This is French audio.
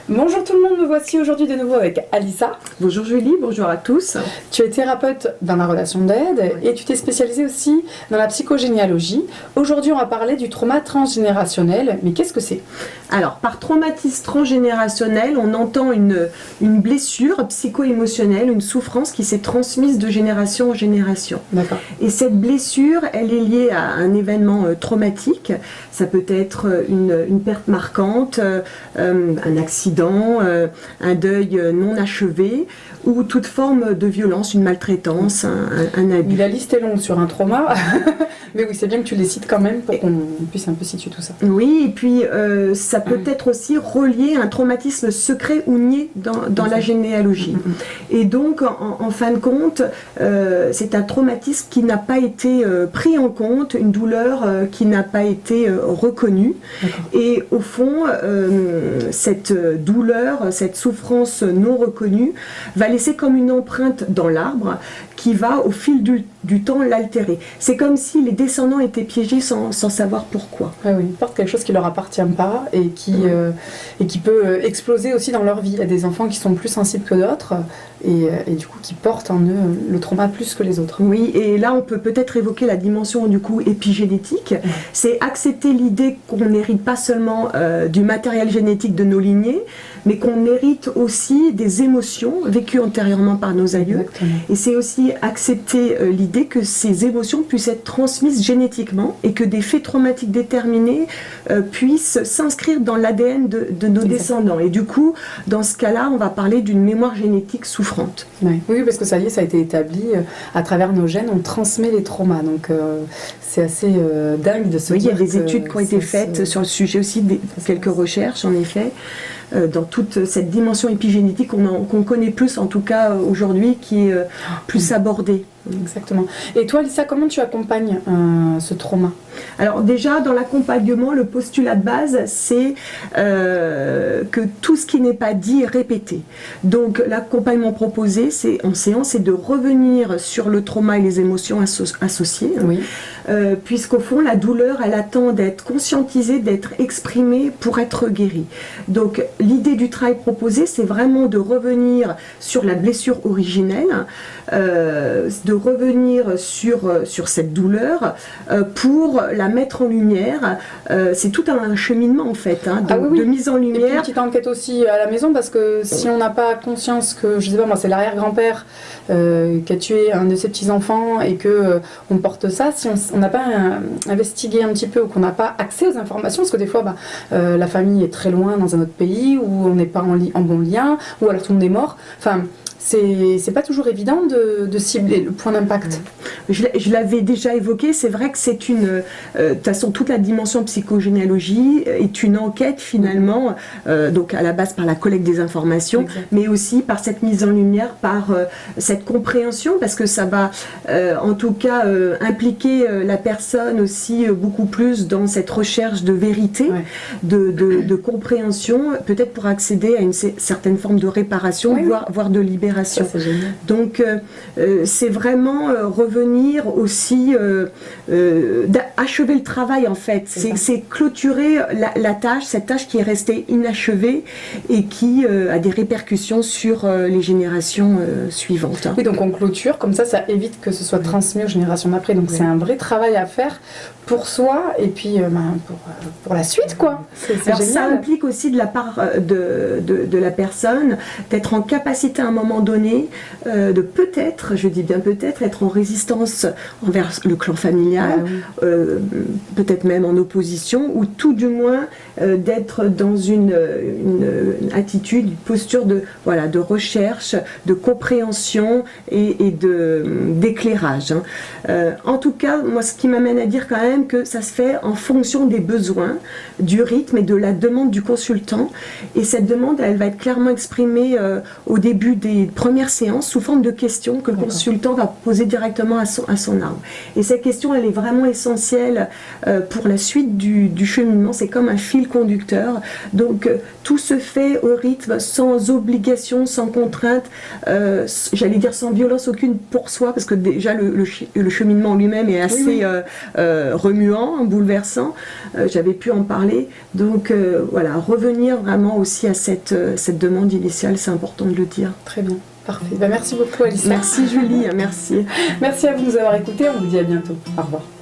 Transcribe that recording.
Bonjour tout le monde, me voici aujourd'hui de nouveau avec Alissa. Bonjour Julie, bonjour à tous. Tu es thérapeute dans la relation d'aide et tu t'es spécialisée aussi dans la psychogénéalogie. Aujourd'hui on va parler du trauma transgénérationnel, mais qu'est-ce que c'est? Alors par traumatisme transgénérationnel, on entend une blessure psycho-émotionnelle, une souffrance qui s'est transmise de génération en génération. D'accord. Et cette blessure, elle est liée à un événement traumatique. Ça peut être une perte marquante, un accident, un deuil non achevé ou toute forme de violence, une maltraitance, un abus. La liste est longue sur un trauma, mais oui, c'est bien que tu les cites quand même pour qu'on puisse un peu situer tout ça. Oui, et puis ça peut être aussi relié à un traumatisme secret ou nié dans la généalogie. Et donc, en fin de compte, c'est un traumatisme qui n'a pas été pris en compte, une douleur qui n'a pas été reconnue. Et au fond, cette douleur, cette souffrance non reconnue va laisser comme une empreinte dans l'arbre qui va au fil du temps l'altérer. C'est comme si les descendants étaient piégés sans savoir pourquoi. Ah oui, porte quelque chose qui leur appartient pas et qui peut exploser aussi dans leur vie. Il y a des enfants qui sont plus sensibles que d'autres et du coup qui portent en eux le trauma plus que les autres. Oui, et là on peut peut-être évoquer la dimension du coup épigénétique. C'est accepter l'idée qu'on n'hérite pas seulement du matériel génétique de nos lignées, mais qu'on hérite aussi des émotions vécues antérieurement par nos aïeux. Exactement. Et c'est aussi accepter l'idée que ces émotions puissent être transmises génétiquement et que des faits traumatiques déterminés puissent s'inscrire dans l'ADN de nos descendants. Et du coup, dans ce cas-là, on va parler d'une mémoire génétique souffrante. Oui, parce que ça y est, ça a été établi à travers nos gènes, on transmet les traumas. Donc c'est assez dingue de se dire. Il y a des études qui ont été faites sur le sujet aussi, quelques recherches en effet. Dans toute cette dimension épigénétique qu'on connaît plus, en tout cas aujourd'hui, qui est plus abordée. Exactement. Et toi, Lisa, comment tu accompagnes ce trauma? Alors déjà, dans l'accompagnement, le postulat de base, c'est que tout ce qui n'est pas dit est répété. Donc l'accompagnement proposé, c'est en séance, c'est de revenir sur le trauma et les émotions associées. Oui. Puisqu'au fond, la douleur, elle attend d'être conscientisée, d'être exprimée pour être guérie. Donc l'idée du travail proposé, c'est vraiment de revenir sur la blessure originelle, de revenir sur cette douleur pour la mettre en lumière. C'est tout un cheminement en fait, de mise en lumière. Et puis une petite enquête aussi à la maison, parce que si on n'a pas conscience que, je sais pas moi, c'est l'arrière-grand-père qui a tué un de ses petits-enfants et que on porte ça, si on n'a pas investigué un petit peu ou qu'on n'a pas accès aux informations, parce que des fois la famille est très loin dans un autre pays ou on n'est pas en bon lien, ou alors tout le monde est mort. Enfin, c'est pas toujours évident de cibler le point d'impact. Je l'avais déjà évoqué, c'est vrai que c'est de toute façon, toute la dimension psychogénéalogie est une enquête finalement, donc à la base par la collecte des informations, mais aussi par cette mise en lumière, par cette compréhension, parce que ça va en tout cas impliquer la personne aussi beaucoup plus dans cette recherche de vérité, de compréhension, peut-être pour accéder à une certaine forme de réparation, voire de libération. Ça, donc c'est vraiment revenir aussi achever le travail en fait, c'est clôturer la tâche, cette tâche qui est restée inachevée et qui a des répercussions sur les générations suivantes. Oui, donc on clôture, comme ça évite que ce soit transmis aux générations d'après, donc c'est un vrai travail à faire pour soi et puis pour la suite quoi. Alors ça implique aussi de la part de la personne d'être en capacité à un moment donné de peut-être, je dis bien peut-être, être en résistance envers le clan familial, peut-être même en opposition, ou tout du moins d'être dans une attitude, une posture de recherche, de compréhension et d'éclairage. En tout cas, moi ce qui m'amène à dire quand même que ça se fait en fonction des besoins, du rythme et de la demande du consultant, et cette demande elle va être clairement exprimée au début des premières séances sous forme de questions que le consultant va poser directement à son arbre. Et cette question, elle est vraiment essentielle pour la suite du cheminement. C'est comme un fil conducteur. Donc tout se fait au rythme, sans obligation, sans contrainte, j'allais dire sans violence aucune pour soi, parce que déjà le cheminement lui-même est assez remuant, bouleversant. J'avais pu en parler. Donc voilà, revenir vraiment aussi à cette demande initiale, c'est important de le dire. Très bien, parfait. Merci beaucoup Alicia. Merci Julie, merci. Merci à vous de nous avoir écoutés, on vous dit à bientôt. Au revoir.